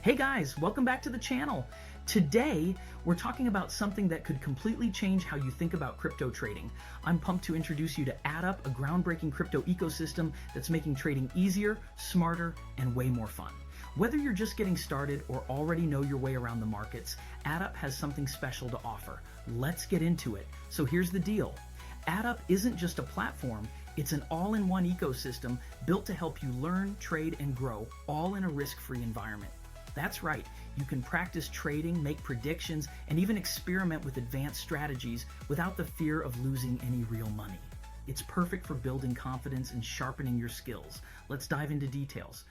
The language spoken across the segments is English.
Hey guys, welcome back to the channel. Today, we're talking about something that could completely change how you think about crypto trading. I'm pumped to introduce you to AddUp, a groundbreaking crypto ecosystem that's making trading easier, smarter, and way more fun. Whether you're just getting started or already know your way around the markets, AddUp has something special to offer. Let's get into it. So here's the deal. AddUp isn't just a platform, it's an all-in-one ecosystem built to help you learn, trade, and grow, all in a risk-free environment. That's right, you can practice trading, make predictions, and even experiment with advanced strategies without the fear of losing any real money. It's perfect for building confidence and sharpening your skills. Let's dive into details.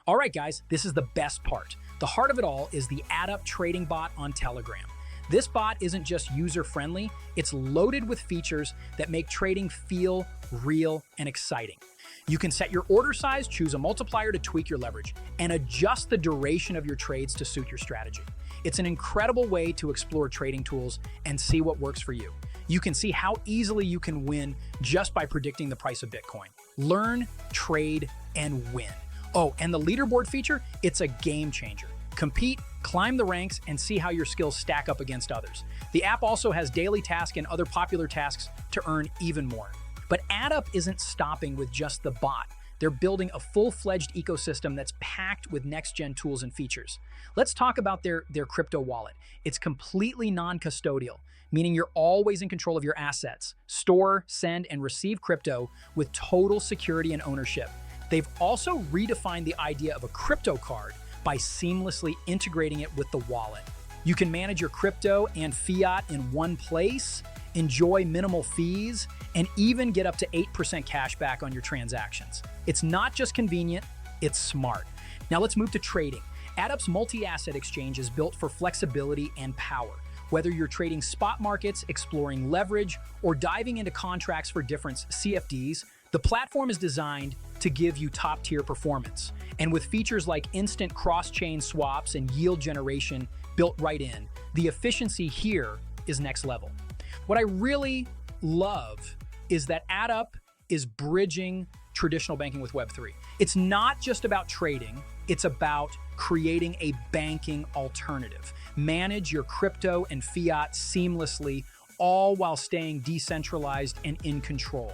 All right, guys, this is the best part. The heart of it all is the AddUp Trading Bot on Telegram. This bot isn't just user-friendly, it's loaded with features that make trading feel real and exciting. You can set your order size, choose a multiplier to tweak your leverage, and adjust the duration of your trades to suit your strategy. It's an incredible way to explore trading tools and see what works for you. You can see how easily you can win just by predicting the price of Bitcoin. Learn, trade, and win. Oh, and the leaderboard feature, it's a game changer. Compete, climb the ranks, and see how your skills stack up against others. The app also has daily tasks and other popular tasks to earn even more. But AddUp isn't stopping with just the bot. They're building a full-fledged ecosystem that's packed with next-gen tools and features. Let's talk about their crypto wallet. It's completely non-custodial, meaning you're always in control of your assets. Store, send, and receive crypto with total security and ownership. They've also redefined the idea of a crypto card by seamlessly integrating it with the wallet. You can manage your crypto and fiat in one place, enjoy minimal fees, and even get up to 8% cash back on your transactions. It's not just convenient, it's smart. Now let's move to trading. AddUp's multi-asset exchange is built for flexibility and power. Whether you're trading spot markets, exploring leverage, or diving into contracts for different CFDs, the platform is designed to give you top-tier performance. And with features like instant cross-chain swaps and yield generation built right in, the efficiency here is next level. What I really love is that AddUp is bridging traditional banking with Web3. It's not just about trading, it's about creating a banking alternative. Manage your crypto and fiat seamlessly, all while staying decentralized and in control.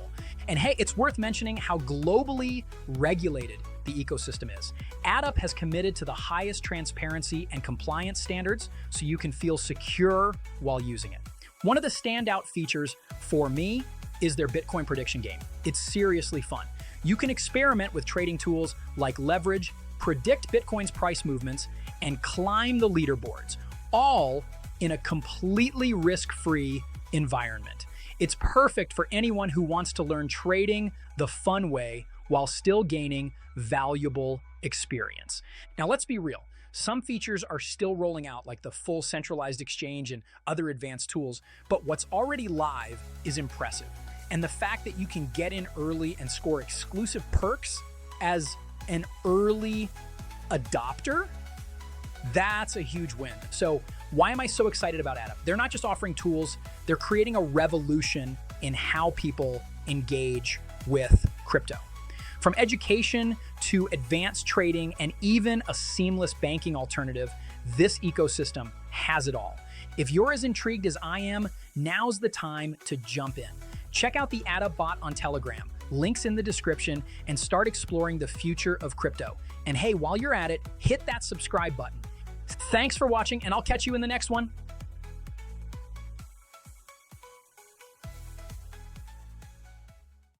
And hey, it's worth mentioning how globally regulated the ecosystem is. AddUp has committed to the highest transparency and compliance standards so you can feel secure while using it. One of the standout features for me is their Bitcoin prediction game. It's seriously fun. You can experiment with trading tools like leverage, predict Bitcoin's price movements, and climb the leaderboards, all in a completely risk-free environment. It's perfect for anyone who wants to learn trading the fun way while still gaining valuable experience. Now, let's be real. Some features are still rolling out, like the full centralized exchange and other advanced tools, but what's already live is impressive. And the fact that you can get in early and score exclusive perks as an early adopter, that's a huge win. So why am I so excited about AddUp? They're not just offering tools, they're creating a revolution in how people engage with crypto. From education to advanced trading and even a seamless banking alternative, this ecosystem has it all. If you're as intrigued as I am, now's the time to jump in. Check out the AddUp bot on Telegram. Links in the description, and start exploring the future of crypto. And hey, while you're at it, hit that subscribe button. Thanks for watching, and I'll catch you in the next one.